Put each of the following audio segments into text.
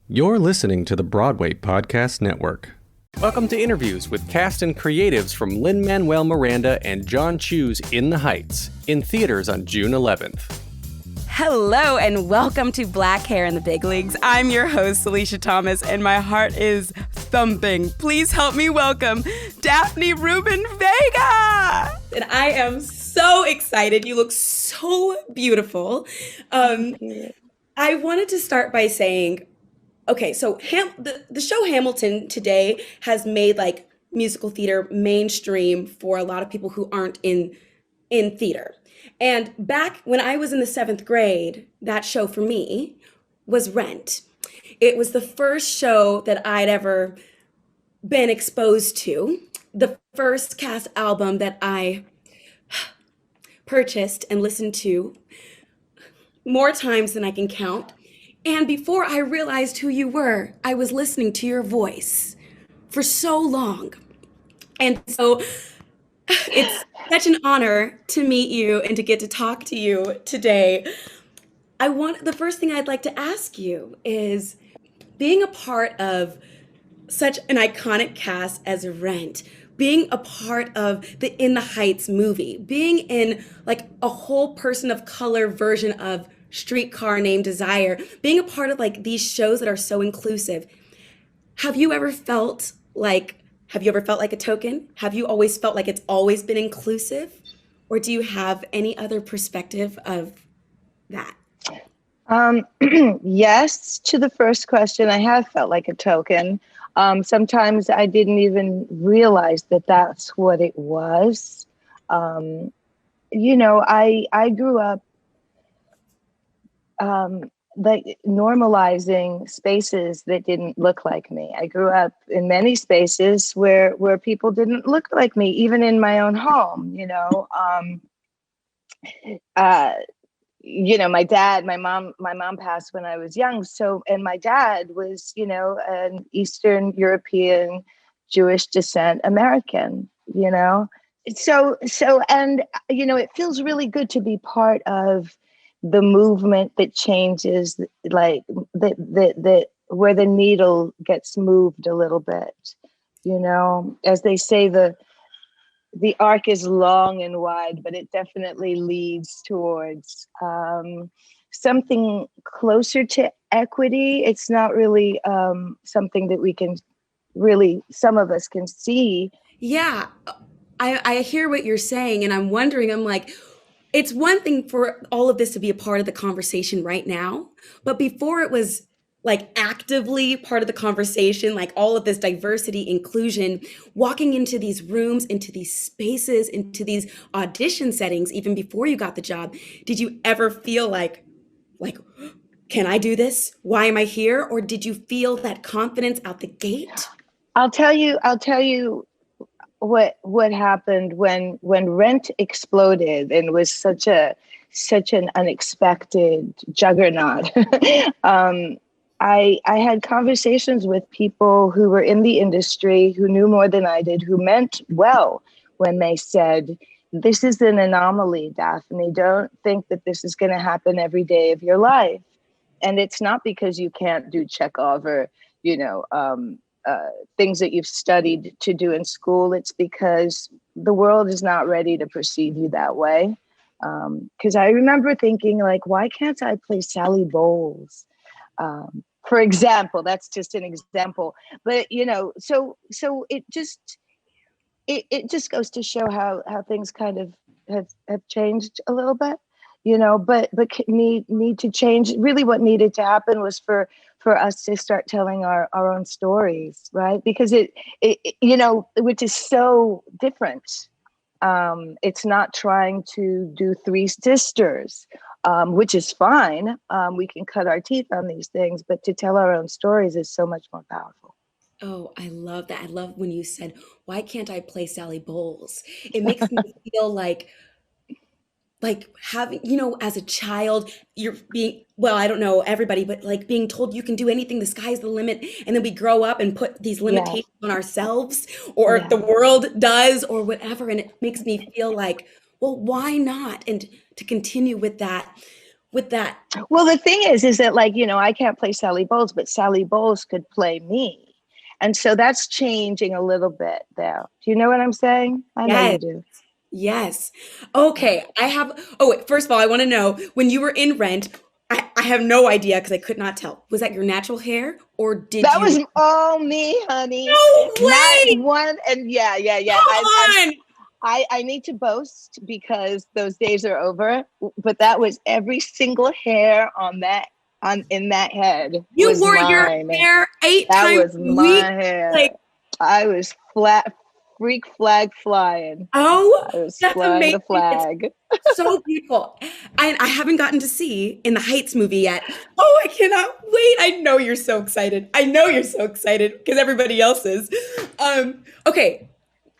You're listening to the Broadway Podcast Network. Welcome to interviews with cast and creatives from Lin-Manuel Miranda and John Chu's In the Heights, in theaters on June 11th. Hello and welcome to Black Hair in the Big Leagues. I'm your host, Salisha Thomas, and my heart is thumping. Please help me welcome Daphne Rubin-Vega! And I am so excited. You look so beautiful. I wanted to start by saying, okay, so the show Hamilton today has made like musical theater mainstream for a lot of people who aren't in theater. And back when I was in the 7th grade, that show for me was Rent. It was the first show that I'd ever been exposed to, the first cast album that I purchased and listened to more times than I can count. And before I realized who you were, I was listening to your voice for so long. And so it's such an honor to meet you and to get to talk to you today. The first thing I'd like to ask you is, being a part of such an iconic cast as Rent, being a part of the In the Heights movie, being in like a whole person of color version of Streetcar Named Desire, being a part of like these shows that are so inclusive. Have you ever felt like a token? Have you always felt like it's always been inclusive? Or do you have any other perspective of that? Yes, to the first question, I have felt like a token. Sometimes I didn't even realize that that's what it was. I grew up like normalizing spaces that didn't look like me. I grew up in many spaces where people didn't look like me, even in my own home, my mom passed when I was young. And my dad was, an Eastern European Jewish descent American, So, it feels really good to be part of the movement that changes, like that where the needle gets moved a little bit, as they say, the arc is long and wide, but it definitely leads towards something closer to equity. It's not really something that we can really, some of us can see. Yeah, I hear what you're saying, and I'm wondering, it's one thing for all of this to be a part of the conversation right now, but before it was like actively part of the conversation, like all of this diversity, inclusion, walking into these rooms, into these spaces, into these audition settings, even before you got the job, did you ever feel like, can I do this? Why am I here? Or did you feel that confidence out the gate? I'll tell you what happened when Rent exploded and was such an unexpected juggernaut. I had conversations with people who were in the industry, who knew more than I did, who meant well when they said, "This is an anomaly, Daphne. Don't think that this is going to happen every day of your life." And it's not because you can't do Chekhov or, things that you've studied to do in school. It's because the world is not ready to perceive you that way. Because I remember thinking, like, why can't I play Sally Bowles? For example, that's just an example. But, so it just goes to show how things kind of have changed a little bit, but need to change. Really what needed to happen was for us to start telling our own stories, right? Because it which is so different. It's not trying to do Three Sisters, which is fine. We can cut our teeth on these things, but to tell our own stories is so much more powerful. Oh, I love that. I love when you said, why can't I play Sally Bowles? It makes me feel like having, as a child, you're being, well, I don't know everybody, but like being told you can do anything, the sky's the limit. And then we grow up and put these limitations on ourselves, or the world does, or whatever. And it makes me feel like, well, why not? And to continue with that, with that? Well, the thing is that like, I can't play Sally Bowles, but Sally Bowles could play me. And so that's changing a little bit there. Do you know what I'm saying? I know you do. Yes. Okay. First of all, I want to know, when you were in Rent, I have no idea because I could not tell. Was that your natural hair or did that you? was all me, honey. No way! Not one. And yeah. Come on! I need to boast because those days are over, but that was every single hair in that head. You was wore mine. your hair 8 that times was a my week. hair. Like, I was freak flag flying. Oh, I was that's flying amazing. the flag. It's so beautiful. I haven't gotten to see In the Heights movie yet. Oh, I cannot wait. I know you're so excited. Because everybody else is. Okay.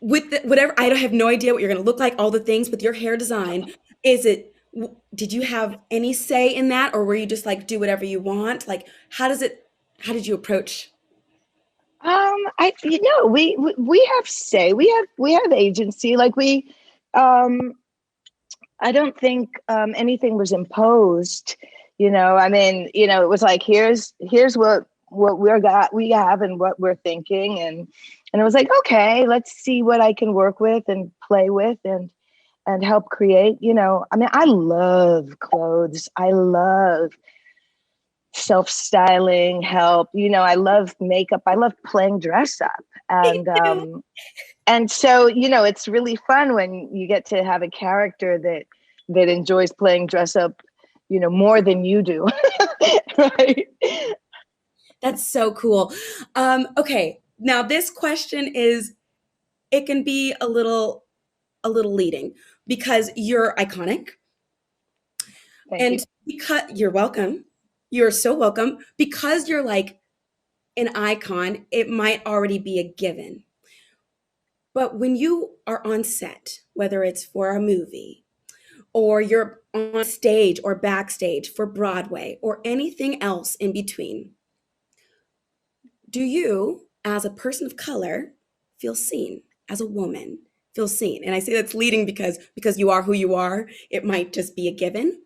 With whatever, I have no idea what you're going to look like, all the things with your hair design. Did you have any say in that, or were you just like, do whatever you want? Like, how did you approach? We have say, we have agency. Like I don't think anything was imposed. I mean, it was like, here's what we have and what we're thinking, and it was like, okay, let's see what I can work with and play with and help create. I mean, I love clothes. I love self-styling, help. I love makeup. I love playing dress up, and so it's really fun when you get to have a character that enjoys playing dress up, more than you do. Right? That's so cool. Okay, now this question it can be a little leading because you're iconic. Thank you. Because you're welcome. You're so welcome. Because you're like an icon, it might already be a given. But when you are on set, whether it's for a movie or you're on stage or backstage for Broadway or anything else in between, do you, as a person of color, feel seen? As a woman, feel seen? And I say that's leading because you are who you are. It might just be a given.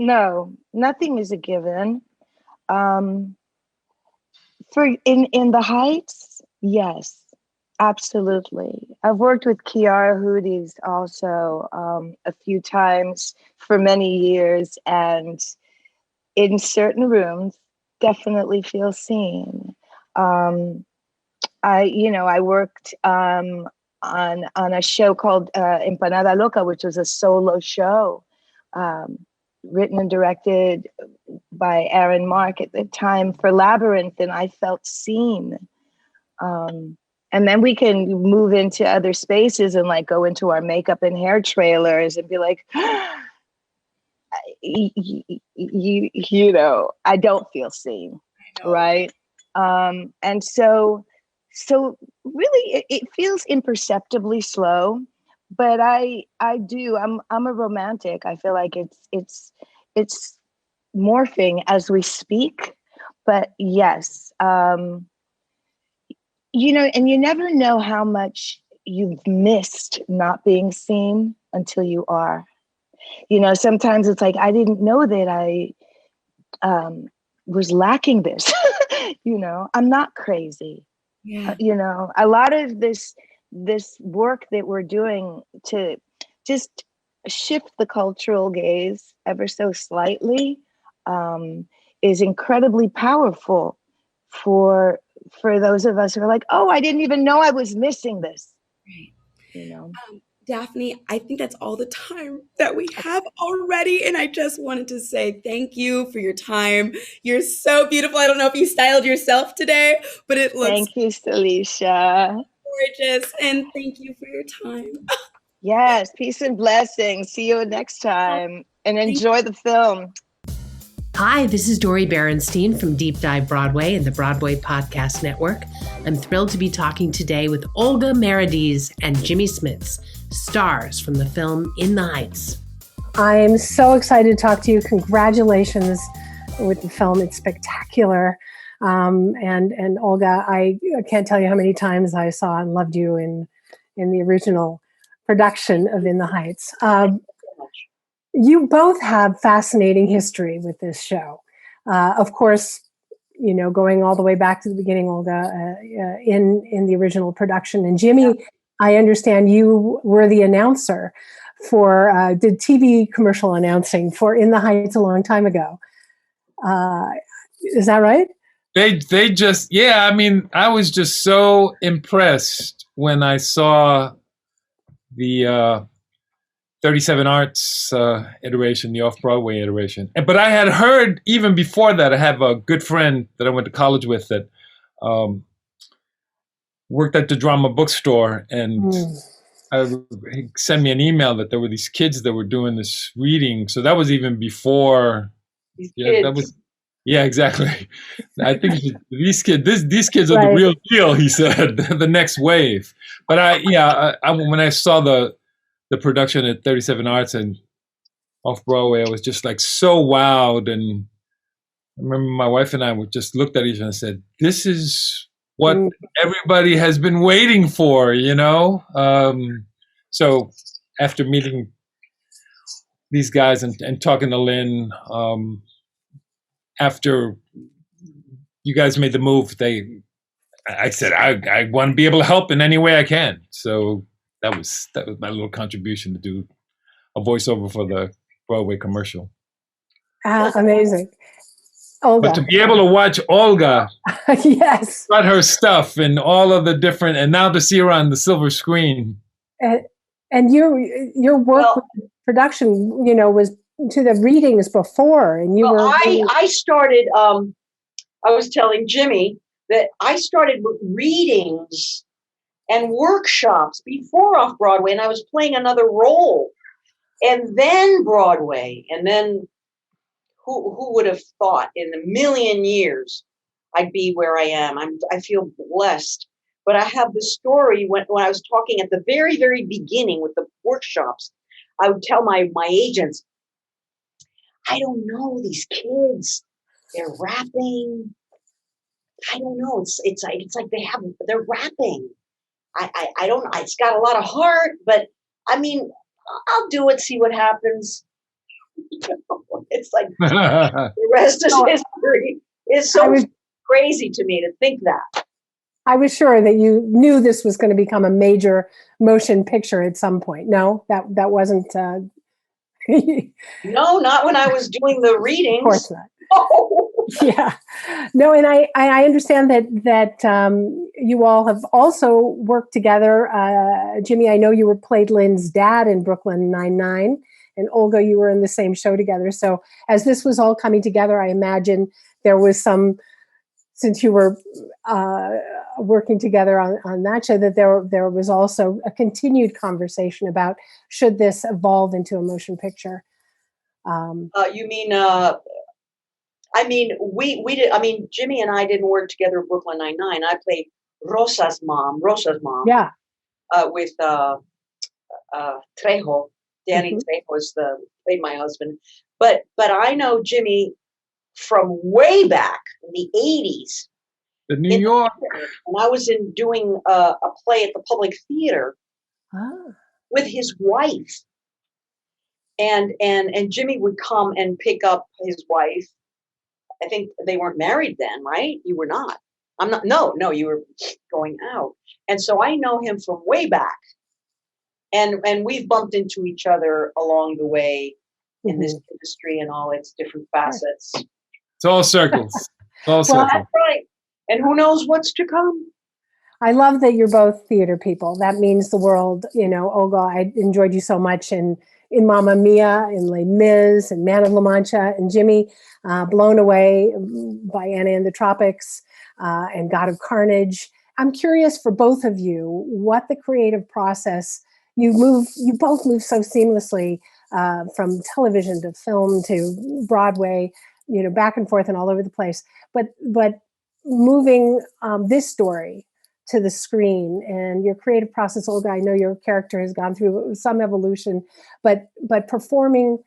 No, nothing is a given. For in the Heights, yes, absolutely. I've worked with Quiara Hudes also a few times for many years, and in certain rooms, definitely feel seen. I worked on a show called Empanada Loca, which was a solo show. Written and directed by Aaron Mark at the time for Labyrinth, and I felt seen. And then we can move into other spaces and like go into our makeup and hair trailers and be like, I don't feel seen, right? And so really it feels imperceptibly slow. But I do. I'm a romantic. I feel like it's morphing as we speak. But yes, and you never know how much you've missed not being seen until you are. Sometimes it's like, I didn't know that I was lacking this. I'm not crazy. Yeah. A lot of this work that we're doing to just shift the cultural gaze ever so slightly is incredibly powerful for those of us who are like, oh, I didn't even know I was missing this. Right. Daphne, I think that's all the time that we have already. And I just wanted to say thank you for your time. You're so beautiful. I don't know if you styled yourself today, but it looks... Thank you, Salisha. Gorgeous. And thank you for your time. Yes, peace and blessings. See you next time and enjoy the film. Hi, this is Dori Berinstein from Deep Dive Broadway and the Broadway Podcast Network. I'm thrilled to be talking today with Olga, Merediz, and Jimmy Smitts, stars from the film In the Heights. I'm so excited to talk to you. Congratulations with the film. It's spectacular. And Olga, I can't tell you how many times I saw and loved you in the original production of In the Heights. You both have fascinating history with this show. Of course, going all the way back to the beginning, Olga, in the original production. And Jimmy, I understand you were the announcer did TV commercial announcing for In the Heights a long time ago. Is that right? They just, I mean, I was just so impressed when I saw the 37 Arts iteration, the off-Broadway iteration. But I had heard, even before that, I have a good friend that I went to college with that worked at the drama bookstore, and he sent me an email that there were these kids that were doing this reading. So that was even before. That was. Yeah, exactly. I think these kids are the real deal, he said, the next wave. But when I saw the production at 37 Arts and off-Broadway, I was just like so wowed. And I remember my wife and I would just looked at each other and said, this is what everybody has been waiting for, So after meeting these guys and talking to Lynn, after you guys made the move, I said, I want to be able to help in any way I can. So that was my little contribution, to do a voiceover for the Broadway commercial. Amazing. Olga. But to be able to watch Olga, yes, got her stuff and all of the different, and now to see her on the silver screen. And your work with production, was to the readings before, and I started. I was telling Jimmy that I started with readings and workshops before off-Broadway, and I was playing another role, and then Broadway, and then who would have thought in a million years I'd be where I am? I feel blessed. But I have the story when I was talking at the very, very beginning with the workshops, I would tell my agents, I don't know, these kids, they're rapping. I don't know. It's like they're rapping. I don't know. It's got a lot of heart, but I mean, I'll do it, see what happens. It's like the rest is history. It's so crazy to me to think that. I was sure that you knew this was going to become a major motion picture at some point. No, that wasn't. No, not when I was doing the readings. Of course not. Oh. Yeah, no, and I understand that you all have also worked together. Jimmy, I know you played Lynn's dad in Brooklyn Nine-Nine, and Olga, you were in the same show together. So as this was all coming together, I imagine there was some, since you were working together on that show, that there was also a continued conversation about should this evolve into a motion picture. You mean? I mean, we did. I mean, Jimmy and I didn't work together in Brooklyn Nine-Nine. I played Rosa's mom. Yeah. With Trejo. Danny Trejo played my husband. But I know Jimmy from way back in the 80s. In New York. And I was doing a play at the Public Theater with his wife. And Jimmy would come and pick up his wife. I think they weren't married then, right? You were not. I'm not. No, you were going out. And so I know him from way back. And we've bumped into each other along the way in this industry and all its different facets. It's all circles. That's right. And who knows what's to come? I love that you're both theater people. That means the world. Olga, I enjoyed you so much in Mamma Mia, in Les Mis, and Man of La Mancha, and Jimmy, blown away by Anna in the Tropics and God of Carnage. I'm curious for both of you, what the creative process, you both move so seamlessly from television to film to Broadway, back and forth and all over the place. But moving this story to the screen and your creative process, Olga, I know your character has gone through some evolution, but performing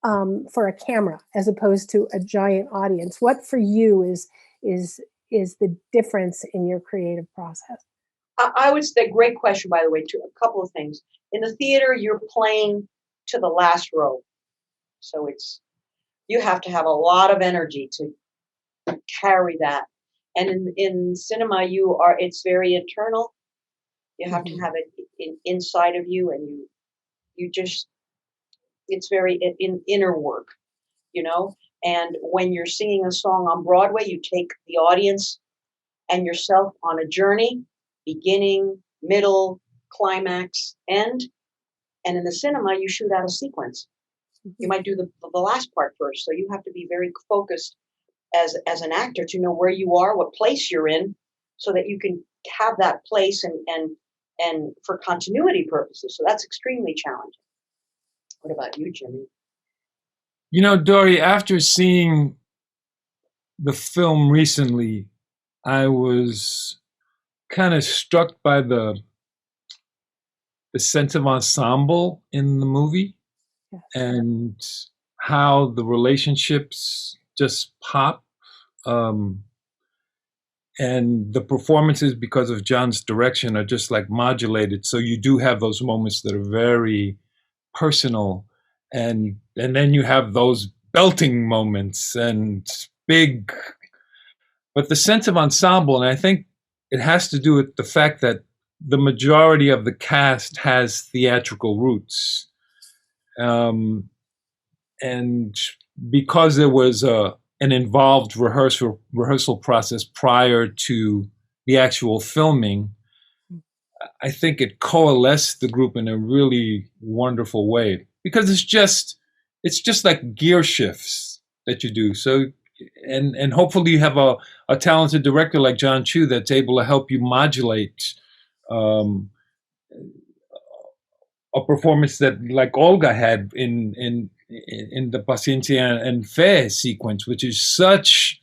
for a camera as opposed to a giant audience, what for you is the difference in your creative process? I would say, great question, by the way, too. A couple of things. In the theater, you're playing to the last row. So you have to have a lot of energy to carry that. And in cinema, it's very internal. You have to have it inside of you, and it's very inner work, And when you're singing a song on Broadway, you take the audience and yourself on a journey, beginning, middle, climax, end. And in the cinema, you shoot out a sequence. You might do the last part first. So you have to be very focused as an actor to know where you are, what place you're in, so that you can have that place and for continuity purposes. So that's extremely challenging. What about you, Jimmy? Dori, after seeing the film recently, I was kind of struck by the sense of ensemble in the movie, and how the relationships just pop, and the performances, because of John's direction, are just like modulated. So you do have those moments that are very personal, and then you have those belting moments and big. But the sense of ensemble, and I think it has to do with the fact that the majority of the cast has theatrical roots. And because there was an involved rehearsal process prior to the actual filming, I think it coalesced the group in a really wonderful way, because it's just like gear shifts that you do. So, and hopefully you have a talented director like John Chu that's able to help you modulate a performance that, like Olga had in the Paciencia and Fe sequence, which is such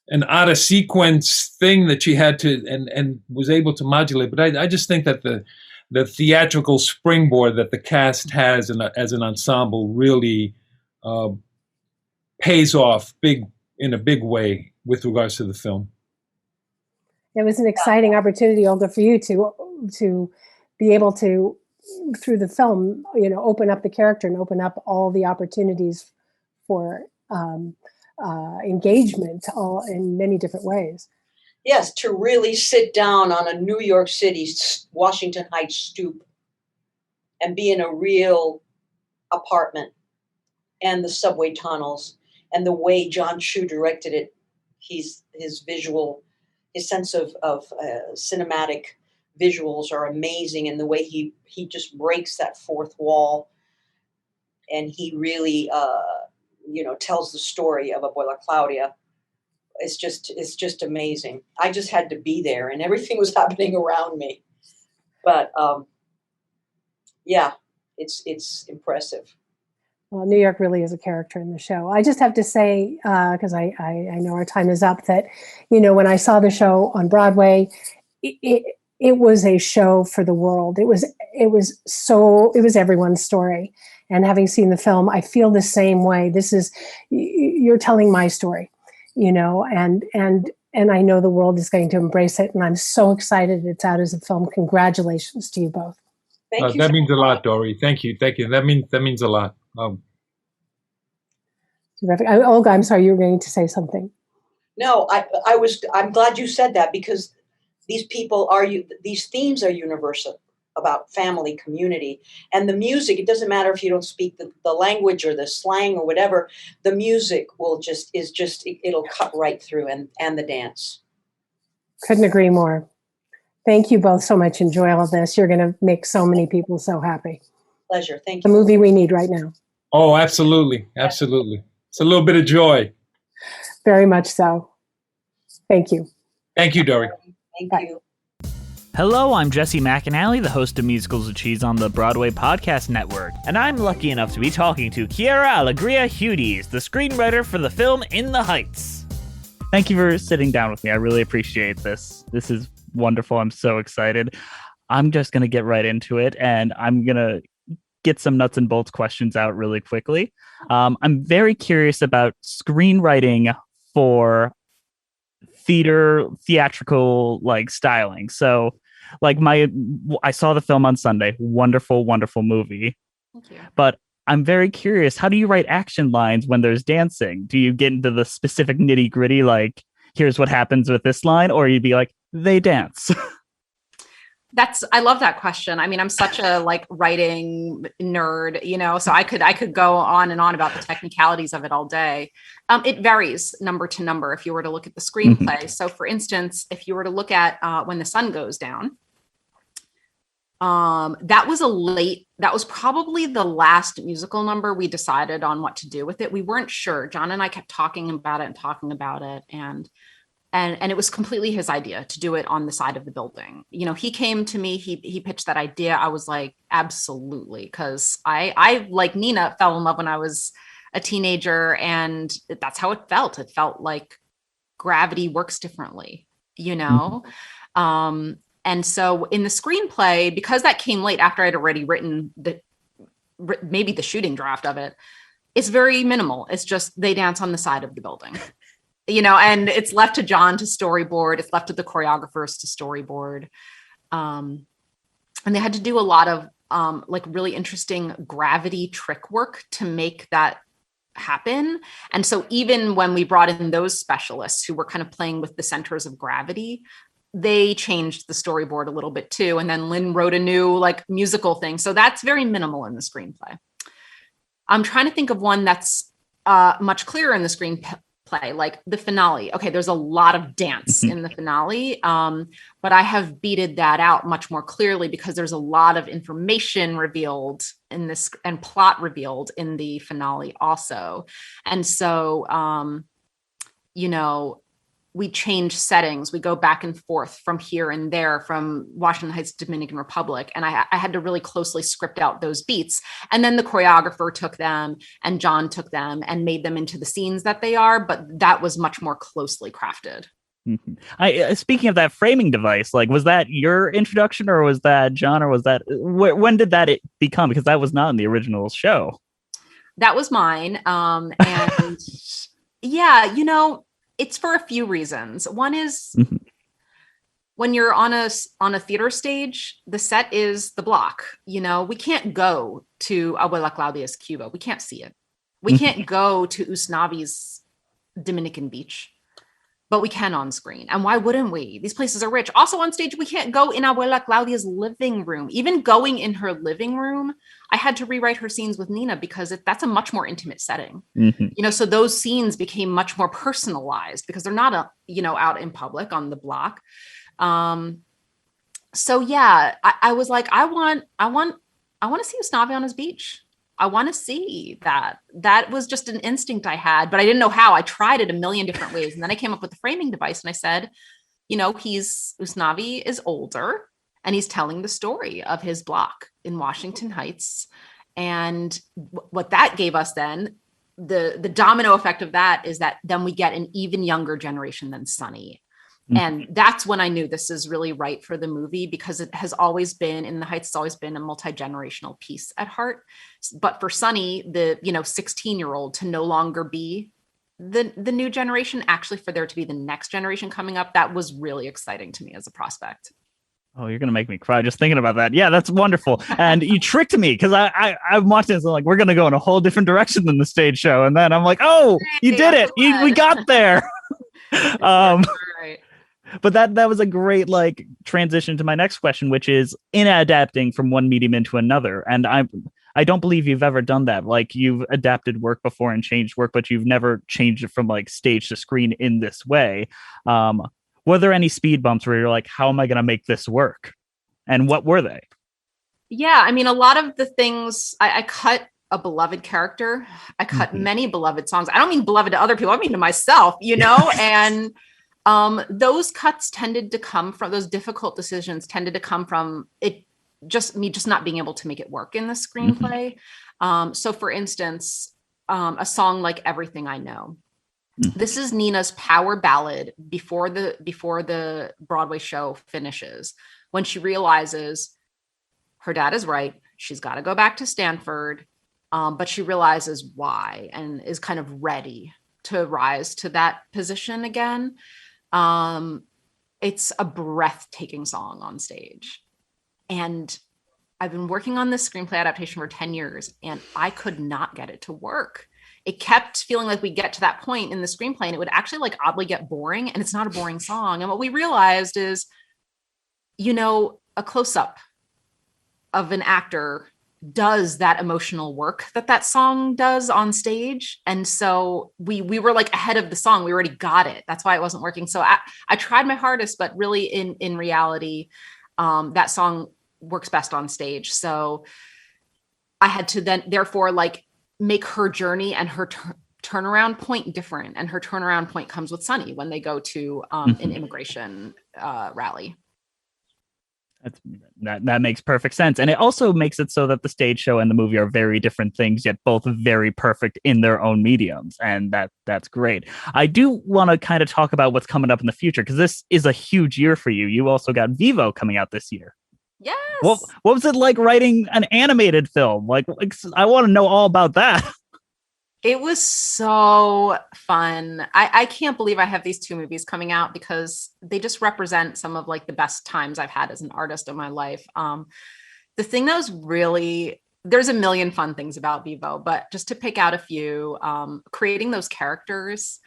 an out of sequence thing that she had to and was able to modulate. But I just think that the theatrical springboard that the cast has as an ensemble really pays off in a big way with regards to the film. It was an exciting opportunity, Olga, for you to be able to, through the film, open up the character and open up all the opportunities for engagement, all in many different ways. Yes, to really sit down on a New York City, Washington Heights stoop and be in a real apartment, and the subway tunnels, and the way John Chu directed it. His sense of cinematic visuals are amazing, and the way he just breaks that fourth wall, and he really tells the story of Abuela Claudia. It's just amazing. I just had to be there, and everything was happening around me. But it's impressive. Well, New York really is a character in the show. I just have to say, because I know our time is up, that when I saw the show on Broadway, it was a show for the world. It was everyone's story. And having seen the film, I feel the same way. You're telling my story, and I know the world is going to embrace it. And I'm so excited it's out as a film. Congratulations to you both. Thank you. That means a lot, Dori. Thank you. That means a lot. Terrific. Olga, I'm sorry, you were going to say something. No, I'm glad you said that, because these themes are universal about family, community, and the music. It doesn't matter if you don't speak the language or the slang or whatever. The music it'll cut right through, and the dance. Couldn't agree more. Thank you both so much. Enjoy all of this. You're going to make so many people so happy. Pleasure. Thank you. The movie we need right now. Oh, absolutely. Absolutely. It's a little bit of joy. Very much so. Thank you. Thank you, Dori. Thank Bye. you. Hello, I'm Jesse McAnally, the host of Musicals with Cheese on the Broadway Podcast Network, and I'm lucky enough to be talking to Quiara Alegría Hudes, the screenwriter for the film In the Heights. Thank you for sitting down with me. I really appreciate this. This is wonderful. I'm so excited. I'm just going to get right into it, and I'm going to get some nuts and bolts questions out really quickly. I'm very curious about screenwriting for theatrical styling. So I saw the film on Sunday. Wonderful, wonderful movie. Thank you. But I'm very curious. How do you write action lines when there's dancing? Do you get into the specific nitty gritty, like, here's what happens with this line, or you'd be like, they dance? I love that question. I mean, I'm such a like writing nerd, you know, so I could go on and on about the technicalities of it all day. It varies number to number if you were to look at the screenplay. So for instance, if you were to look at When the Sun Goes Down, that was probably the last musical number we decided on what to do with it. We weren't sure. John and I kept talking about it, and it was completely his idea to do it on the side of the building. You know, he came to me, he pitched that idea. I was like, absolutely. Cause I like Nina, fell in love when I was a teenager, and that's how it felt. It felt like gravity works differently, you know? And so in the screenplay, because that came late after I'd already written maybe the shooting draft of it, it's very minimal. It's just, they dance on the side of the building. You know, and it's left to John to storyboard. It's left to the choreographers to storyboard. And they had to do a lot of like really interesting gravity trick work to make that happen. And so even when we brought in those specialists who were kind of playing with the centers of gravity, they changed the storyboard a little bit too. And then Lynn wrote a new like musical thing. So that's very minimal in the screenplay. I'm trying to think of one that's much clearer in the screenplay, like the finale. Okay, there's a lot of dance in the finale, but I have beated that out much more clearly because there's a lot of information revealed in this and plot revealed in the finale also. And so, you know, we change settings. We go back and forth from here and there, from Washington Heights, Dominican Republic. And I had to really closely script out those beats. And then the choreographer took them and John took them and made them into the scenes that they are. But that was much more closely crafted. Speaking of that framing device, like, was that your introduction, or was that John, or was that, when did that become? Because that was not in the original show. That was mine. And yeah, you know, it's for a few reasons. One is when you're on a theater stage, the set is the block. You know, we can't go to Abuela Claudia's Cuba. We can't see it. We can't go to Usnavi's Dominican Beach, but we can on screen. And why wouldn't we? These places are rich. Also on stage, we can't go in Abuela Claudia's living room. Even going in her living room, I had to rewrite her scenes with Nina because that's a much more intimate setting. You know, so those scenes became much more personalized because they're not, you know, out in public on the block. So yeah, I was like, I want to see Usnavi on his beach. I want to see that. That was just an instinct I had, but I didn't know how. I tried it a million different ways. And then I came up with the framing device and I said, you know, Usnavi is older and he's telling the story of his block in Washington Heights. And what that gave us then, the domino effect of that is that then we get an even younger generation than Sonny. And that's when I knew this is really right for the movie, because it has always been, In the Heights, it's always been a multi-generational piece at heart. But for Sonny, the, you know, 16-year-old to no longer be the new generation, actually for there to be the next generation coming up, that was really exciting to me as a prospect. Oh, you're going to make me cry just thinking about that. Yeah, that's wonderful. And you tricked me because I'm watching this and like, we're going to go in a whole different direction than the stage show. And then I'm like, oh, you did it. We got there. Right. But that was a great like transition to my next question, which is in adapting from one medium into another. And I don't believe you've ever done that. Like, you've adapted work before and changed work, but you've never changed it from like stage to screen in this way. Were there any speed bumps where you're like, how am I going to make this work? And what were they? Yeah, I mean, a lot of the things I cut a beloved character. I cut many beloved songs. I don't mean beloved to other people. I mean to myself, you know, and those cuts tended to come from, those difficult decisions tended to come from it, just not being able to make it work in the screenplay. So for instance, a song like Everything I Know, this is Nina's power ballad before the Broadway show finishes, when she realizes her dad is right. She's got to go back to Stanford. But she realizes why and is kind of ready to rise to that position again. It's a breathtaking song on stage. And I've been working on this screenplay adaptation for 10 years and I could not get it to work. It kept feeling like we get to that point in the screenplay and it would actually like oddly get boring, and it's not a boring song. And what we realized is, a close-up of an actor does that emotional work that song does on stage. And so we were like ahead of the song. We already got it. That's why it wasn't working. So I tried my hardest, but really in reality, that song works best on stage. So I had to then therefore like make her journey and her turnaround point different. And her turnaround point comes with Sonny when they go to an immigration rally. That makes perfect sense. And it also makes it so that the stage show and the movie are very different things, yet both very perfect in their own mediums. And that's great. I do want to kind of talk about what's coming up in the future, because this is a huge year for you. You also got Vivo coming out this year. Yes. What was it like writing an animated film? Like I want to know all about that. It was so fun. I can't believe I have these two movies coming out because they just represent some of like the best times I've had as an artist in my life. The thing that was really, there's a million fun things about Vivo, but just to pick out a few, creating those characters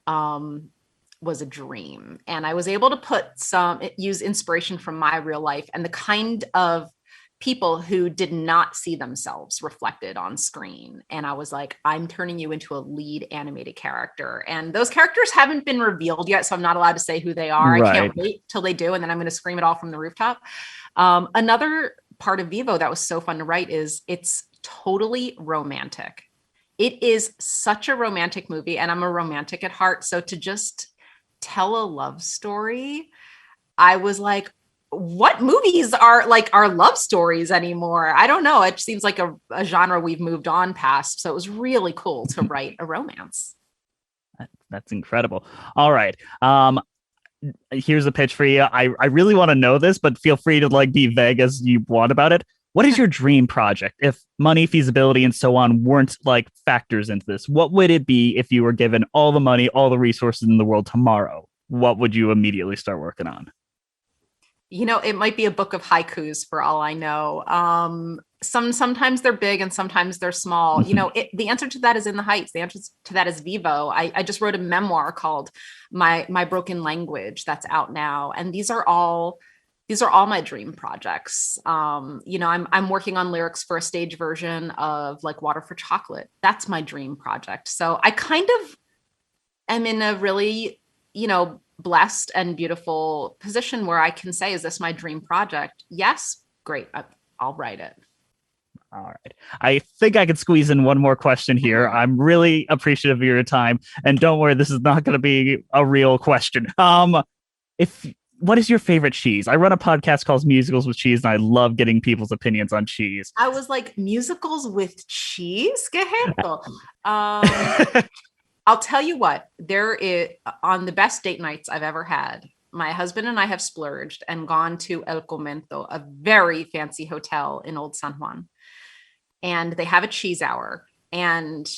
was a dream. And I was able to use inspiration from my real life and the kind of people who did not see themselves reflected on screen. And I was like, I'm turning you into a lead animated character. And those characters haven't been revealed yet, so I'm not allowed to say who they are. Right. I can't wait till they do, and then I'm going to scream it all from the rooftop. Another part of Vivo that was so fun to write is it's totally romantic. It is such a romantic movie, and I'm a romantic at heart. So to just tell a love story, I was like, what movies are love stories anymore? I don't know. It seems like a genre we've moved on past. So it was really cool to write a romance. That's incredible. All right. Here's a pitch for you. I really want to know this, but feel free to like be vague as you want about it. What is your dream project? If money, feasibility, and so on weren't like factors into this, what would it be if you were given all the money, all the resources in the world tomorrow? What would you immediately start working on? It might be a book of haikus for all I know. Sometimes they're big and sometimes they're small. The answer to that is in the Heights. The answer to that is Vivo. I just wrote a memoir called My Broken Language that's out now. And these are all my dream projects. I'm working on lyrics for a stage version of like Water for Chocolate. That's my dream project. So I kind of am in a really, blessed and beautiful position where I can say, is this my dream project? Yes. Great. I'll write it. All right. I think I could squeeze in one more question here. I'm really appreciative of your time. And don't worry, this is not going to be a real question. What is your favorite cheese? I run a podcast called Musicals with Cheese, and I love getting people's opinions on cheese. I was like, musicals with cheese? ¿Qué ejemplo? I'll tell you what, there is, on the best date nights I've ever had, my husband and I have splurged and gone to El Comento, a very fancy hotel in Old San Juan. And they have a cheese hour. And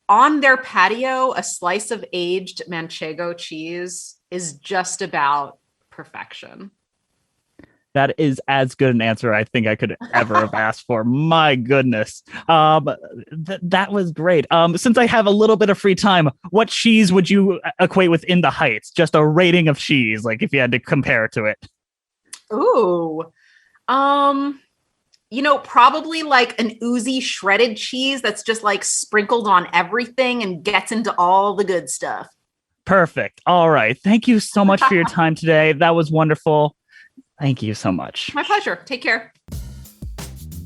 on their patio, a slice of aged Manchego cheese is just about perfection. That is as good an answer I think I could ever have asked for. My goodness. That was great. Since I have a little bit of free time, what cheese would you equate with In the Heights? Just a rating of cheese, like if you had to compare to it. Ooh. Probably like an oozy shredded cheese that's just like sprinkled on everything and gets into all the good stuff. Perfect. All right. Thank you so much for your time today. That was wonderful. Thank you so much. My pleasure. Take care.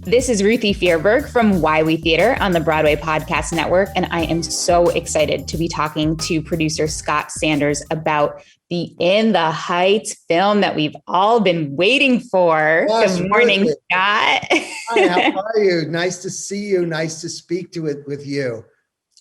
This is Ruthie Fierberg from Why We Theater on the Broadway Podcast Network, and I am so excited to be talking to producer Scott Sanders about the In the Heights film that we've all been waiting for. Yes, good morning, Ruthie. Scott. Hi, how are you? Nice to see you. Nice to speak to it with you.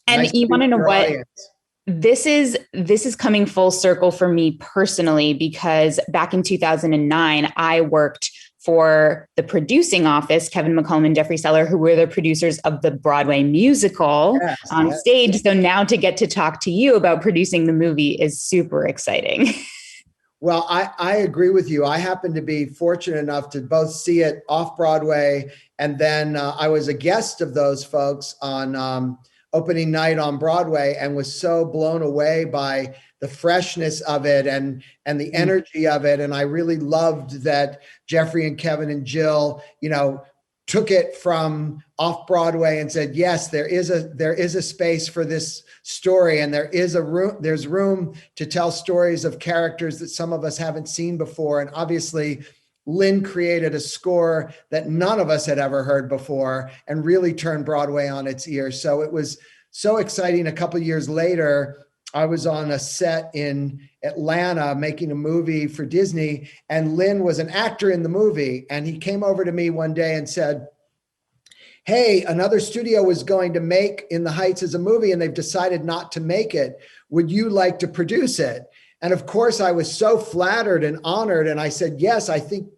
And nice you want to know what? Audience. This is coming full circle for me personally, because back in 2009, I worked for the producing office, Kevin McComb and Jeffrey Seller, who were the producers of the Broadway musical on stage. So now to get to talk to you about producing the movie is super exciting. Well, I agree with you. I happened to be fortunate enough to both see it off Broadway, and then I was a guest of those folks on opening night on Broadway, and was so blown away by the freshness of it and the energy of it. And I really loved that Jeffrey and Kevin and Jill, took it from off Broadway and said, yes, there is a space for this story, and there's room to tell stories of characters that some of us haven't seen before. And obviously Lin created a score that none of us had ever heard before and really turned Broadway on its ear. So it was so exciting. A couple of years later, I was on a set in Atlanta making a movie for Disney, and Lin was an actor in the movie. And he came over to me one day and said, hey, another studio was going to make In the Heights as a movie, and they've decided not to make it. Would you like to produce it? And of course, I was so flattered and honored. And I said, yes, I think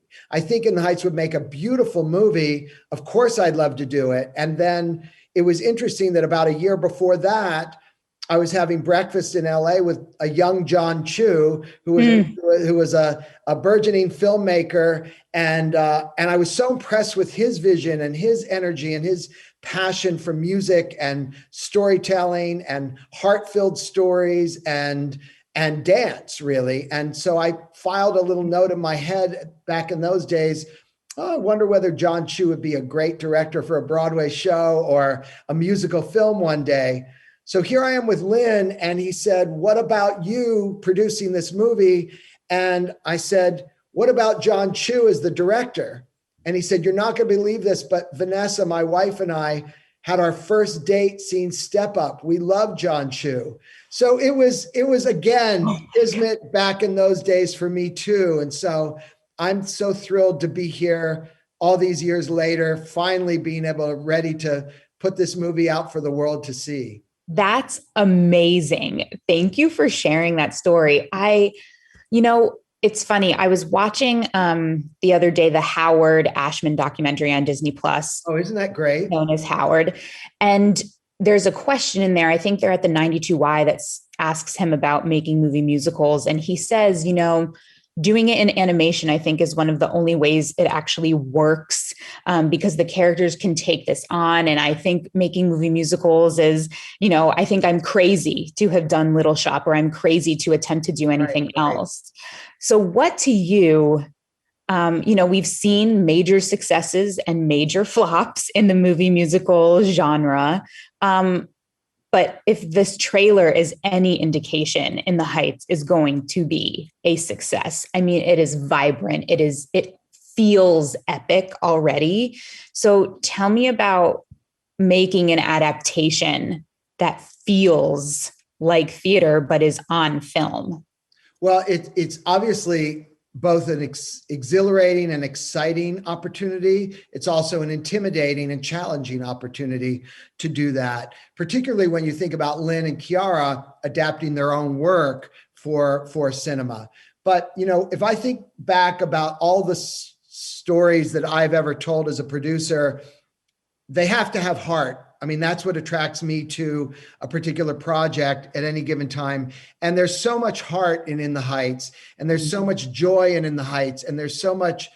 In the Heights would make a beautiful movie. Of course, I'd love to do it. And then it was interesting that about a year before that, I was having breakfast in LA with a young John Chu, who was a burgeoning filmmaker. And I was so impressed with his vision and his energy and his passion for music and storytelling and heart-filled stories and dance, really. And so I filed a little note in my head back in those days. Oh, I wonder whether John Chu would be a great director for a Broadway show or a musical film one day. So here I am with Lin, and he said, what about you producing this movie? And I said, what about John Chu as the director? And he said, you're not going to believe this, but Vanessa, my wife, and I had our first date seeing Step Up. We love John Chu. So it was again, kismet back in those days for me too. And so I'm so thrilled to be here all these years later, finally being ready to put this movie out for the world to see. That's amazing. Thank you for sharing that story. It's funny. I was watching the other day, the Howard Ashman documentary on Disney Plus. Oh, isn't that great? Known as Howard. And there's a question in there. I think they're at the 92Y that asks him about making movie musicals. And he says, doing it in animation, I think, is one of the only ways it actually works, because the characters can take this on. And I think making movie musicals is, I think I'm crazy to have done Little Shop, or I'm crazy to attempt to do anything else. So what to you, we've seen major successes and major flops in the movie musical genre. But if this trailer is any indication, In the Heights is going to be a success. I mean, it is vibrant. It feels epic already. So tell me about making an adaptation that feels like theater, but is on film. Well, it's obviously both an exhilarating and exciting opportunity. It's also an intimidating and challenging opportunity to do that, particularly when you think about Lin and Quiara adapting their own work for cinema. But, if I think back about all the stories that I've ever told as a producer, they have to have heart. I mean, that's what attracts me to a particular project at any given time. And there's so much heart in the Heights, and there's so much joy in the Heights, and there's so much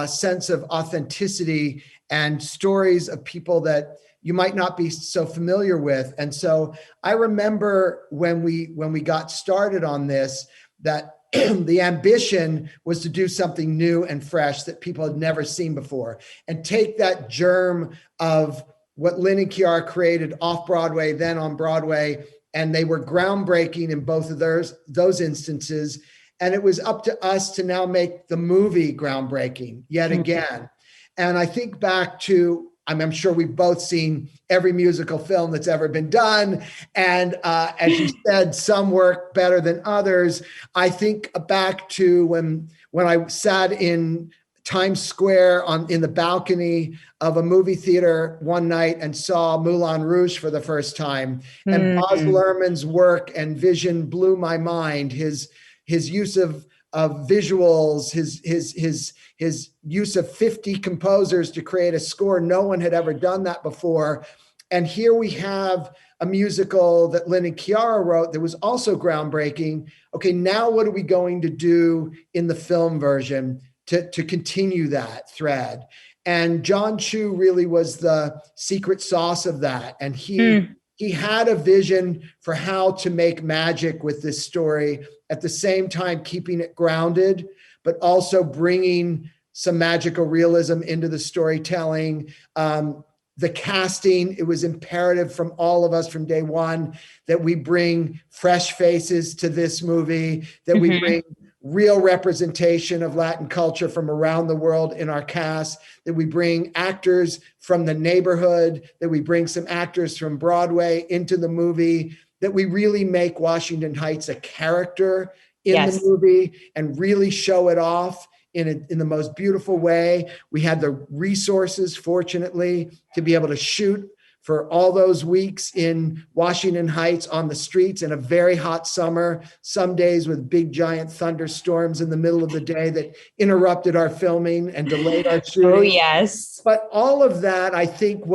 sense of authenticity and stories of people that you might not be so familiar with. And so I remember when we got started on this, that the ambition was to do something new and fresh that people had never seen before, and take that germ of what Lin and Quiara created off Broadway, then on Broadway, and they were groundbreaking in both of those instances. And it was up to us to now make the movie groundbreaking yet again. And I think back to, I'm sure we've both seen every musical film that's ever been done. And as you said, some work better than others. I think back to when I sat in Times Square in the balcony of a movie theater one night and saw Moulin Rouge for the first time. And Baz Luhrmann's work and vision blew my mind. His use of visuals, his use of 50 composers to create a score. No one had ever done that before. And here we have a musical that Lynn and Quiara wrote that was also groundbreaking. Okay, now what are we going to do in the film version to continue that thread? And John Chu really was the secret sauce of that. And he had a vision for how to make magic with this story, at the same time keeping it grounded, but also bringing some magical realism into the storytelling. The casting, it was imperative from all of us from day one that we bring fresh faces to this movie, that we bring real representation of Latin culture from around the world in our cast, that we bring actors from the neighborhood, that we bring some actors from Broadway into the movie, that we really make Washington Heights a character in the movie and really show it off in the most beautiful way. We had the resources, fortunately, to be able to shoot for all those weeks in Washington Heights on the streets in a very hot summer, some days with big giant thunderstorms in the middle of the day that interrupted our filming and delayed our shooting. Oh, yes. But all of that, I think,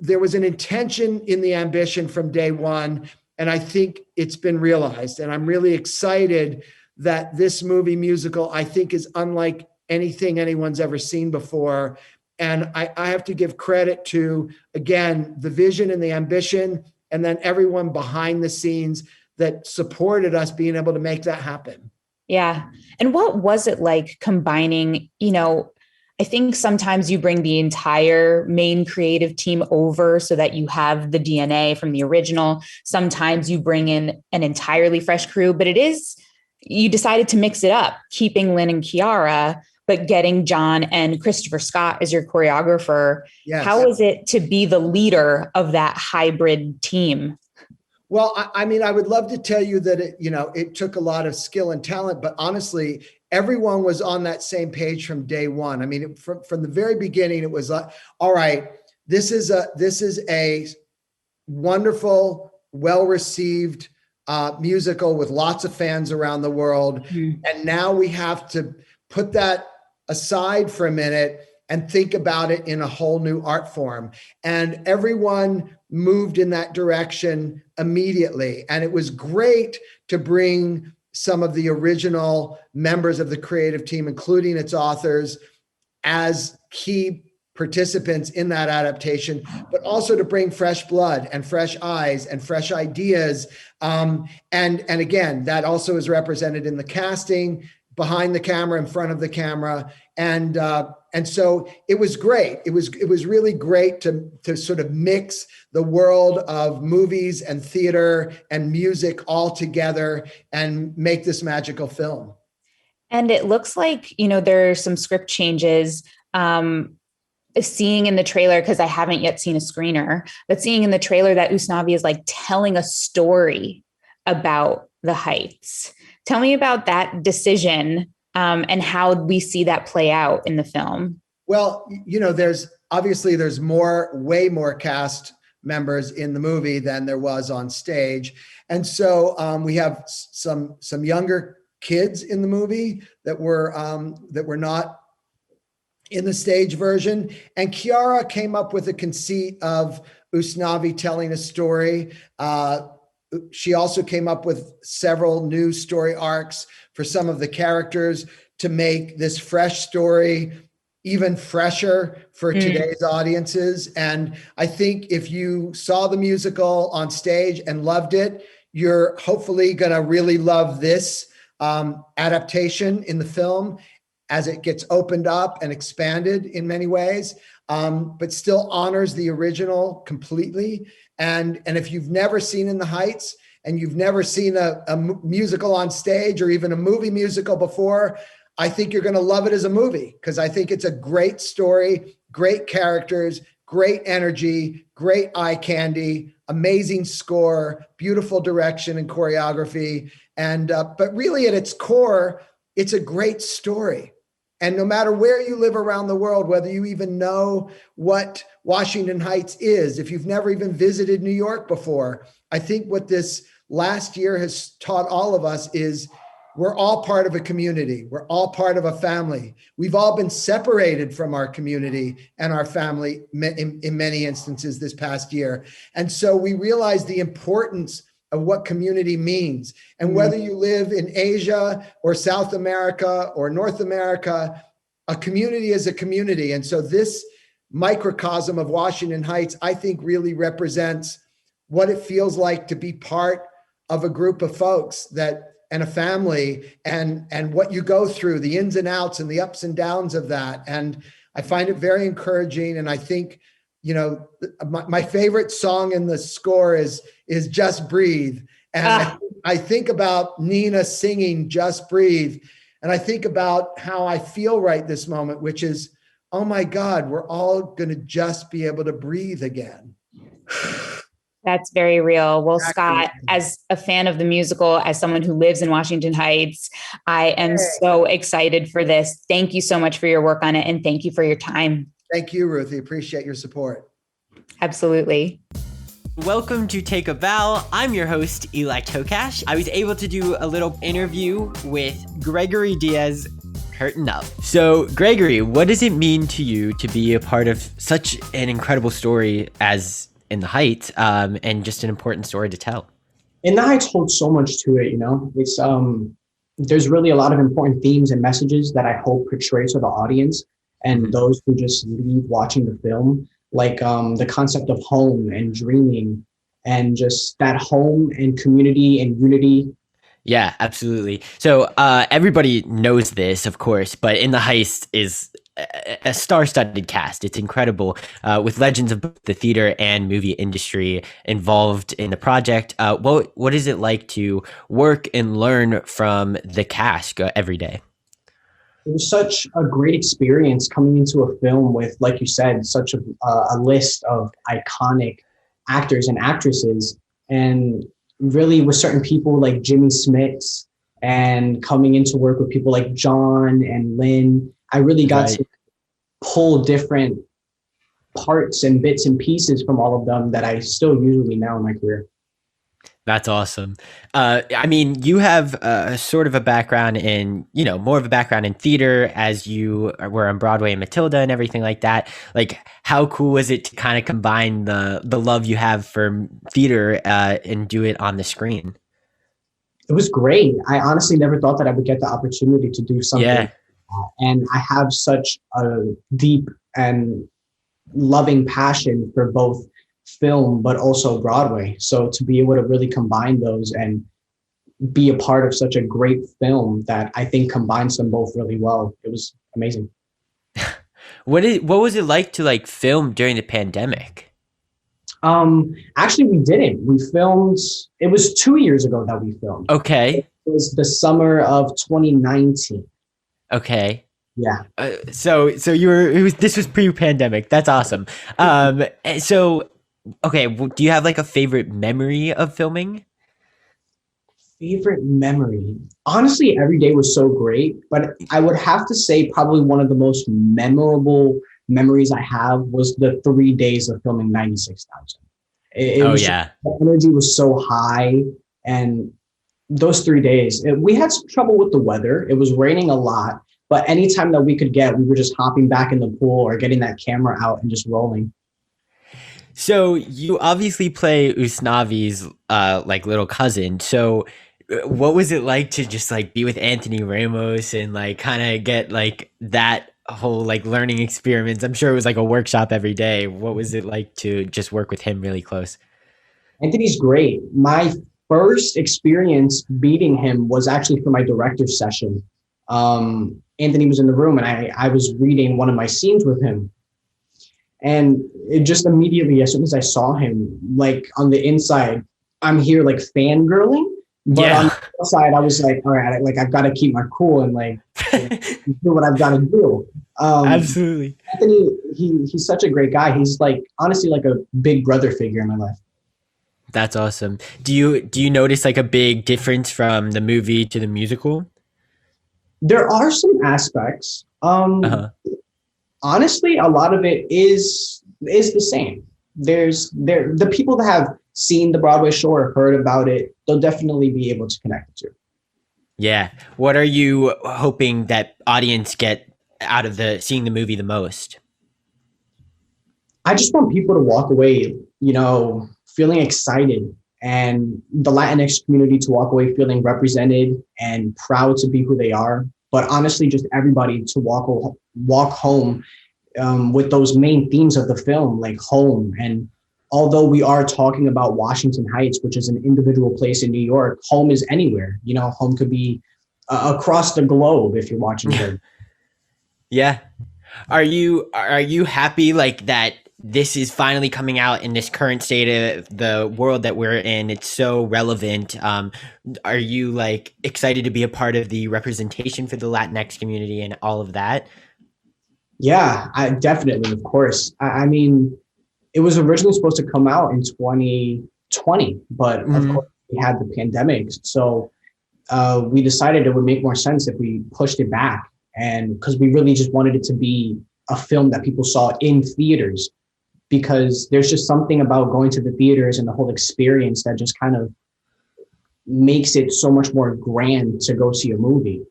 there was an intention in the ambition from day one, and I think it's been realized. And I'm really excited that this movie musical, I think, is unlike anything anyone's ever seen before. And I have to give credit to, again, the vision and the ambition, and then everyone behind the scenes that supported us being able to make that happen. Yeah. And what was it like combining, I think sometimes you bring the entire main creative team over so that you have the DNA from the original. Sometimes you bring in an entirely fresh crew, but you decided to mix it up, keeping Lynn and Quiara, but getting John and Christopher Scott as your choreographer. Yes. How is it to be the leader of that hybrid team? Well, I mean, I would love to tell you that it took a lot of skill and talent, but honestly, everyone was on that same page from day one. I mean, from the very beginning, it was like, all right, this is a wonderful, well-received musical with lots of fans around the world. And now we have to put that aside for a minute and think about it in a whole new art form. And everyone moved in that direction immediately. And it was great to bring some of the original members of the creative team, including its authors, as key participants in that adaptation, but also to bring fresh blood and fresh eyes and fresh ideas. And again, that also is represented in the casting, behind the camera, in front of the camera. And so it was great. It was really great to sort of mix the world of movies and theater and music all together and make this magical film. And it looks like, there are some script changes. Seeing in the trailer, because I haven't yet seen a screener, but seeing in the trailer that Usnavi is like telling a story about the Heights. Tell me about that decision and how we see that play out in the film. Well, there's way more cast members in the movie than there was on stage. And so we have some younger kids in the movie that were not in the stage version. And Quiara came up with a conceit of Usnavi telling a story. She also came up with several new story arcs for some of the characters to make this fresh story even fresher for today's audiences. And I think if you saw the musical on stage and loved it, you're hopefully going to really love this adaptation in the film as it gets opened up and expanded in many ways, but still honors the original completely. And if you've never seen In the Heights and you've never seen a musical on stage or even a movie musical before, I think you're going to love it as a movie, because I think it's a great story, great characters, great energy, great eye candy, amazing score, beautiful direction and choreography. And but really at its core, it's a great story. And no matter where you live around the world, whether you even know what Washington Heights is, if you've never even visited New York before, I think what this last year has taught all of us is we're all part of a community. We're all part of a family. We've all been separated from our community and our family in many instances this past year. And so we realize the importance of what community means. And whether you live in Asia or South America or North America, a community is a community. And so this microcosm of Washington Heights, I think, really represents what it feels like to be part of a group of folks and a family, and what you go through, the ins and outs and the ups and downs of that. And I find it very encouraging. And I think, my favorite song in the score is Just Breathe. And I think about Nina singing Just Breathe. And I think about how I feel right this moment, which is, oh my God, we're all going to just be able to breathe again. That's very real. Well, Scott, as a fan of the musical, as someone who lives in Washington Heights, I am so excited for this. Thank you so much for your work on it. And thank you for your time. Thank you, Ruthie. Appreciate your support. Absolutely. Welcome to Take a Bow. I'm your host, Eli Tokash. I was able to do a little interview with Gregory Diaz. Curtain up. So, Gregory, what does it mean to you to be a part of such an incredible story as In the Heights, and just an important story to tell? In the Heights holds so much to it, It's there's really a lot of important themes and messages that I hope portray to the audience and those who just leave watching the film, like the concept of home and dreaming, and just that home and community and unity. Yeah, absolutely. So everybody knows this, of course, but In the Heights is a star-studded cast. It's incredible, with legends of both the theater and movie industry involved in the project. What is it like to work and learn from the cast every day? It was such a great experience coming into a film with, like you said, such a list of iconic actors and actresses, and really with certain people like Jimmy Smitts, and coming into work with people like John and Lynn. I really got to pull different parts and bits and pieces from all of them that I still usually now in my career. That's awesome. I mean, you have a sort of a background in, more of a background in theater, as you were on Broadway and Matilda and everything like that. Like, how cool was it to kind of combine the love you have for theater and do it on the screen? It was great. I honestly never thought that I would get the opportunity to do something. Yeah. And I have such a deep and loving passion for both film, but also Broadway. So to be able to really combine those and be a part of such a great film that I think combines them both really well, it was amazing. What was it like to film during the pandemic? Actually, we didn't. We filmed, it was 2 years ago that we filmed. Okay. It was the summer of 2019. Okay. Yeah. So this was pre-pandemic. That's awesome. So, okay. Do you have a favorite memory of filming? Favorite memory? Honestly, every day was so great, but I would have to say probably one of the most memorable memories I have was the 3 days of filming 96,000. The energy was so high, and those 3 days, we had some trouble with the weather. It was raining a lot, but anytime that we could get, we were just hopping back in the pool or getting that camera out and just rolling. So you obviously play Usnavi's little cousin. So what was it like to just be with Anthony Ramos and kind of get that whole learning experience? I'm sure it was a workshop every day. What was it like to just work with him really close? Anthony's great. My first experience beating him was actually for my director's session. Anthony was in the room and I was reading one of my scenes with him. And it just immediately, as soon as I saw him, on the inside, I'm here fangirling. But on the outside, I was all right, I've got to keep my cool and do what I've got to do. Absolutely. Anthony, he's such a great guy. He's honestly a big brother figure in my life. That's awesome. Do you notice a big difference from the movie to the musical? There are some aspects. Honestly, a lot of it is the same. The people that have seen the Broadway show or heard about it, they'll definitely be able to connect to. Yeah. What are you hoping that audience get out of seeing the movie the most? I just want people to walk away, feeling excited, and the Latinx community to walk away feeling represented and proud to be who they are. But honestly, just everybody to walk home with those main themes of the film, like home. And although we are talking about Washington Heights, which is an individual place in New York, home is anywhere. Home could be across the globe if you're watching it. Yeah. Are you happy like that this is finally coming out in this current state of the world that we're in? It's so relevant. Are you like excited to be a part of the representation for the Latinx community and all of that? Yeah, I definitely, of course. I mean, it was originally supposed to come out in 2020, but of course we had the pandemic. So we decided it would make more sense if we pushed it back. And because we really just wanted it to be a film that people saw in theaters, because there's just something about going to the theaters and the whole experience that just kind of makes it so much more grand to go see a movie.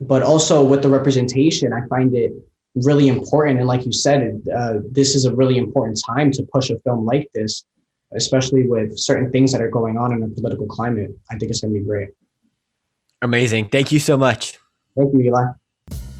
But also with the representation, I find it really important. And like you said, this is a really important time to push a film like this, especially with certain things that are going on in the political climate. I think it's going to be great. Amazing. Thank you so much. Thank you, Eli.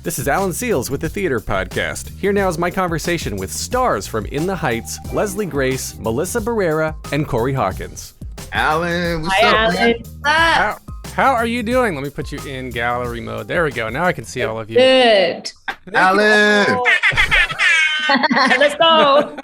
This is Alan Seals with the Theater Podcast. Here now is my conversation with stars from In the Heights, Leslie Grace, Melissa Barrera, and Corey Hawkins. Alan, what's Hi, up, Alan. man? How are you doing? Let me put you in gallery mode. There we go. Now I can see all of you. Good. Alan! Let's go.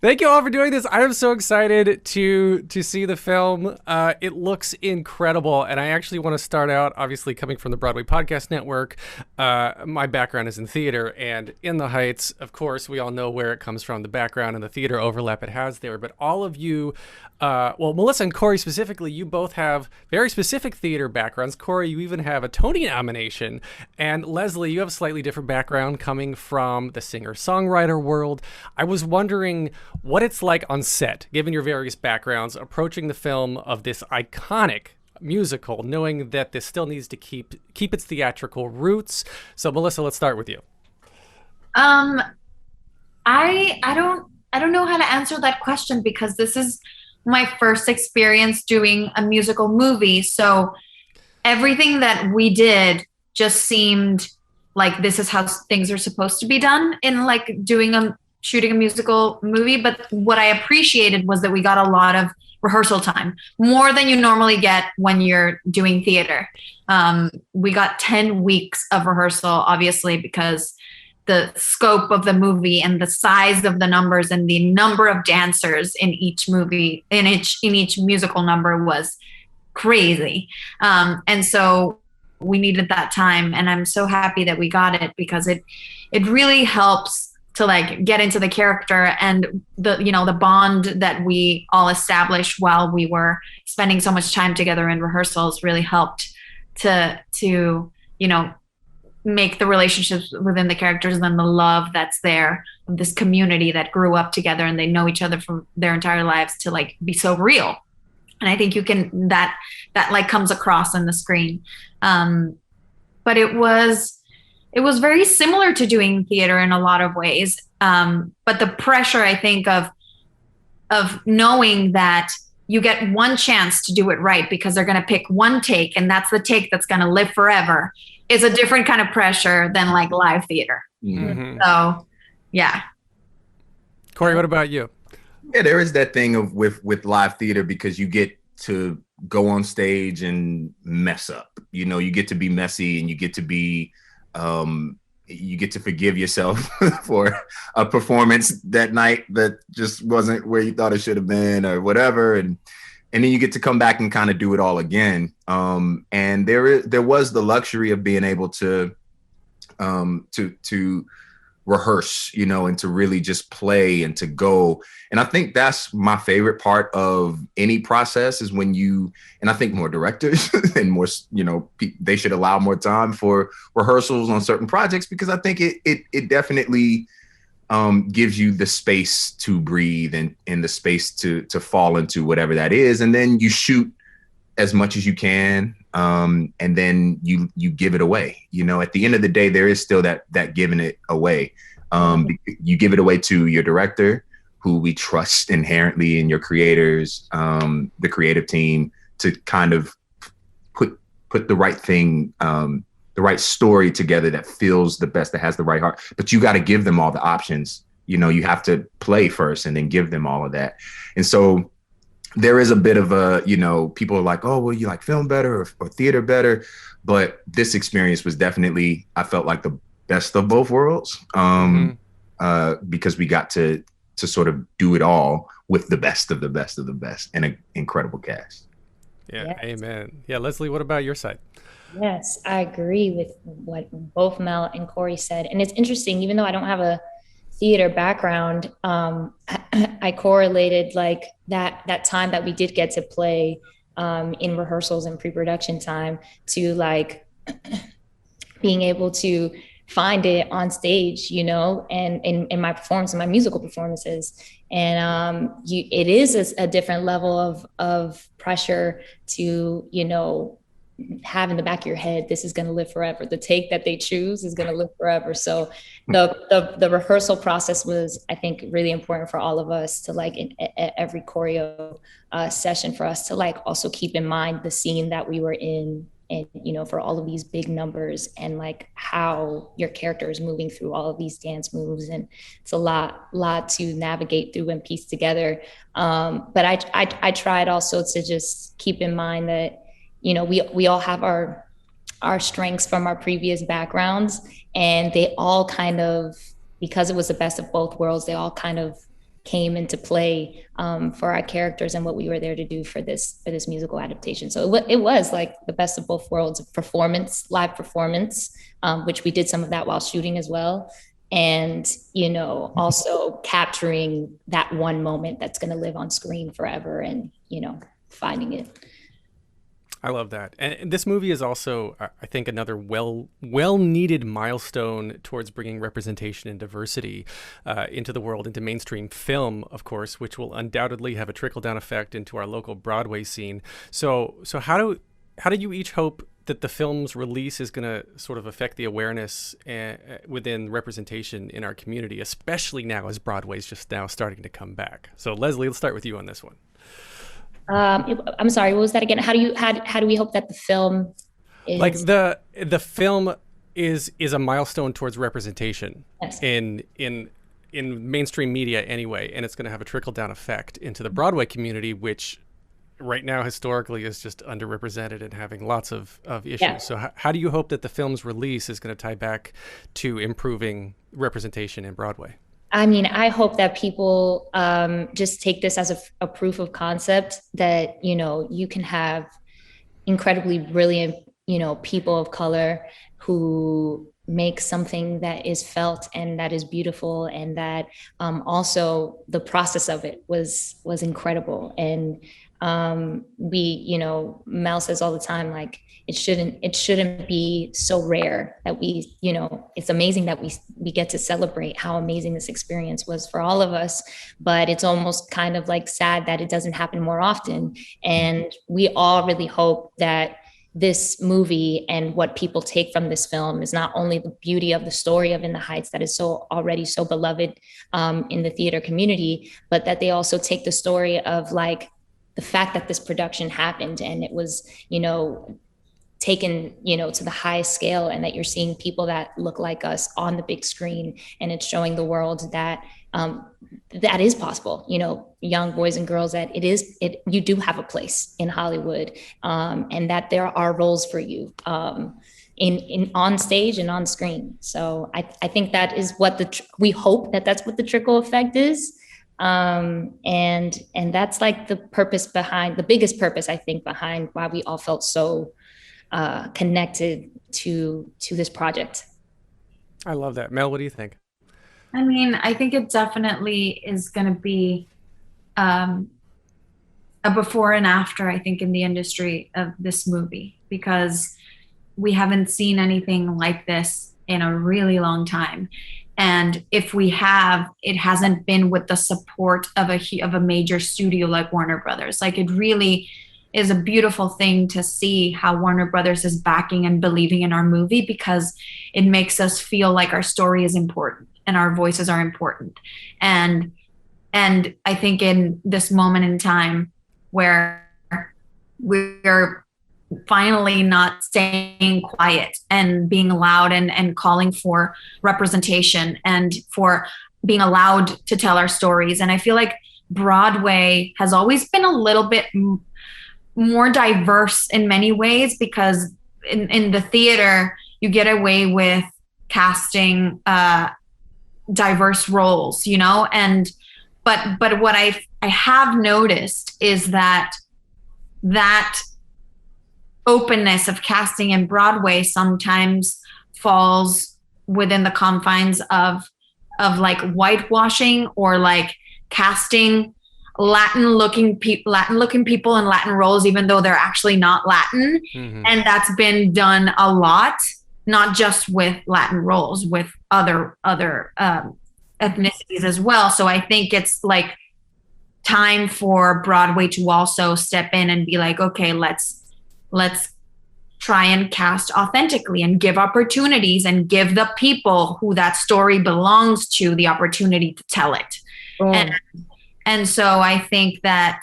Thank you all for doing this. I am so excited to see the film. It looks incredible, and I actually want to start out, obviously coming from the Broadway Podcast Network. My background is in theater, and In the Heights, of course, we all know where it comes from, the background and the theater overlap it has there. But all of you, well, Melissa and Corey specifically, you both have very specific theater backgrounds. Corey, you even have a Tony nomination, and Leslie, you have a slightly different background coming from the singer-songwriter world. I was wondering what it's like on set, given your various backgrounds, approaching the film of this iconic musical, knowing that this still needs to keep its theatrical roots. So, Melissa, let's start with you. I don't know how to answer that question, because this is my first experience doing a musical movie. So everything that we did just seemed like this is how things are supposed to be done in like shooting a musical movie. But what I appreciated was that we got a lot of rehearsal time, more than you normally get when you're doing theater. We got 10 weeks of rehearsal, obviously, because the scope of the movie and the size of the numbers and the number of dancers in each movie, in each musical number was crazy. And so we needed that time, and I'm so happy that we got it, because it really helps to like get into the character, and the bond that we all established while we were spending so much time together in rehearsals really helped to make the relationships within the characters and then the love that's there, this community that grew up together and they know each other for their entire lives, to like be so real. And I think that like comes across on the screen. But it was very similar to doing theater in a lot of ways. But the pressure, I think, of knowing that you get one chance to do it right, because they're going to pick one take, and that's the take that's going to live forever, is a different kind of pressure than like live theater. Mm-hmm. So, yeah. Corey, what about you? Yeah, there is that thing with live theater, because you get to go on stage and mess up. You get to be messy, and you get to be you get to forgive yourself for a performance that night that just wasn't where you thought it should have been or whatever. And then you get to come back and kind of do it all again. And there was the luxury of being able to rehearse, and to really just play and to go. And I think that's my favorite part of any process, is when and I think more directors and more, they should allow more time for rehearsals on certain projects, because I think it definitely gives you the space to breathe and the space to fall into whatever that is. And then you shoot as much as you can, and then you give it away. You know, at the end of the day, there is still that giving it away. You give it away to your director, who we trust inherently, and your creators, the creative team, to kind of put the right thing, the right story together that feels the best, that has the right heart. But you got to give them all the options. You know, you have to play first and then give them all of that. And so there is a bit of a, you know, people are like, oh, well, you like film better or theater better. But this experience was definitely, I felt like, the best of both worlds, because we got to sort of do it all with the best of the best of the best and an incredible cast. Yeah, Yes. amen. Yeah, Leslie, what about your side? Yes, I agree with what both Mel and Corey said. And it's interesting, even though I don't have a theater background, I correlated like that time that we did get to play in rehearsals and pre-production time to like being able to find it on stage, you know, and in my performance, in my musical performances. And it is a different level of pressure to, you know, have in the back of your head, this is going to live forever. The take that they choose is going to live forever. So the rehearsal process was, I think, really important for all of us to like in every choreo session for us to like also keep in mind the scene that we were in, and, you know, for all of these big numbers and like how your character is moving through all of these dance moves. And it's a lot to navigate through and piece together. But I tried also to just keep in mind that, you know, we all have our strengths from our previous backgrounds, and they all kind of, because it was the best of both worlds, they all kind of came into play for our characters and what we were there to do for this musical adaptation. So it was like the best of both worlds, live performance, which we did some of that while shooting as well. And, you know, also capturing that one moment that's going to live on screen forever and, you know, finding it. I love that. And this movie is also, I think, another well-needed milestone towards bringing representation and diversity into the world, into mainstream film, of course, which will undoubtedly have a trickle-down effect into our local Broadway scene. So how do you each hope that the film's release is going to sort of affect the awareness within representation in our community, especially now as Broadway's just now starting to come back? So Leslie, let's start with you on this one. I'm sorry, what was that again? How do we hope that the film is like the film is a milestone towards representation in mainstream media anyway, and it's going to have a trickle down effect into the Broadway community, which right now historically is just underrepresented and having lots of issues. Yeah. So how do you hope that the film's release is going to tie back to improving representation in Broadway? I mean, I hope that people just take this as a proof of concept that, you know, you can have incredibly brilliant, you know, people of color who make something that is felt and that is beautiful, and that also the process of it was incredible. And we, you know, Mel says all the time, like, it shouldn't be so rare that we, you know, it's amazing that we get to celebrate how amazing this experience was for all of us, but it's almost kind of like sad that it doesn't happen more often. And we all really hope that this movie and what people take from this film is not only the beauty of the story of In the Heights that is already so beloved in the theater community, but that they also take the story of like the fact that this production happened and it was, you know, taken, you know, to the highest scale, and that you're seeing people that look like us on the big screen, and it's showing the world that that is possible, you know, young boys and girls, that you do have a place in Hollywood, and that there are roles for you in on stage and on screen. So I think that is what we hope that's what the trickle effect is. And that's like the biggest purpose, I think, behind why we all felt so connected to this project. I love that. Mel, what do you think? I mean, I think it definitely is going to be a before and after, I think, in the industry of this movie, because we haven't seen anything like this in a really long time. And if we have, it hasn't been with the support of a major studio like Warner Brothers. Like, it really, is a beautiful thing to see how Warner Brothers is backing and believing in our movie, because it makes us feel like our story is important and our voices are important. And I think in this moment in time where we're finally not staying quiet and being loud and calling for representation and for being allowed to tell our stories. And I feel like Broadway has always been a little bit more diverse in many ways, because in the theater, you get away with casting diverse roles, you know? But what I have noticed is that openness of casting in Broadway sometimes falls within the confines of like whitewashing, or like casting Latin looking people in Latin roles, even though they're actually not Latin. Mm-hmm. And that's been done a lot, not just with Latin roles, with other ethnicities as well. So I think it's like time for Broadway to also step in and be like, okay, let's try and cast authentically and give opportunities and give the people who that story belongs to the opportunity to tell it. Oh. And so I think that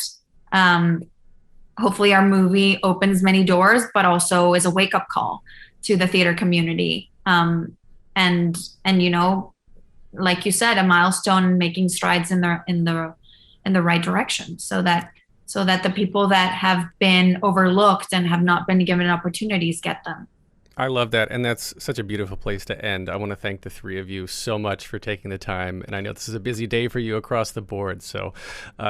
hopefully our movie opens many doors, but also is a wake-up call to the theater community. And you know, like you said, a milestone, making strides in the right direction, so that the people that have been overlooked and have not been given opportunities get them. I love that, and that's such a beautiful place to end. I want to thank the three of you so much for taking the time, and I know this is a busy day for you across the board, so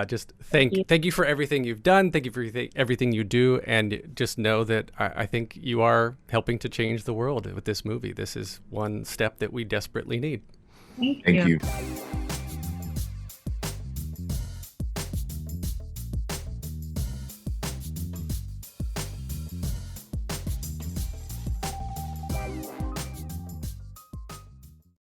just thank you for everything you've done, thank you for everything you do, and just know that I think you are helping to change the world with this movie. This is one step that we desperately need. Thank you.